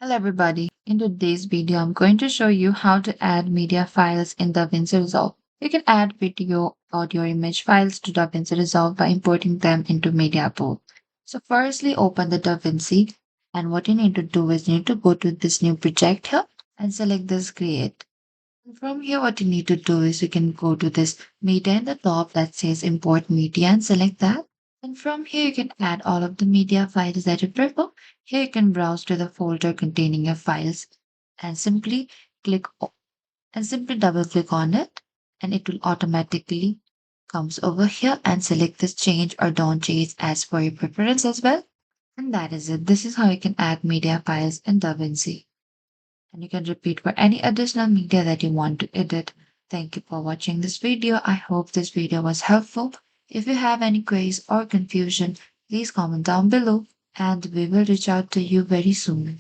Hello everybody. In today's video, I'm going to show you how to add media files in DaVinci Resolve. You can add video, audio, image files to DaVinci Resolve by importing them into Media Pool. So firstly, open the DaVinci, and what you need to do is you need to go to this new project here and select this create. And from here, what you need to do is you can go to this media in the top that says import media and select that. And from here, you can add all of the media files that you prefer. Here, you can browse to the folder containing your files and click o- simply double click on it, and it will automatically comes over here and select this change or don't change as per your preference as well. And that is it. This is how you can add media files in DaVinci. And you can repeat for any additional media that you want to edit. Thank you for watching this video. I hope this video was helpful. If you have any queries or confusion, please comment down below and we will reach out to you very soon.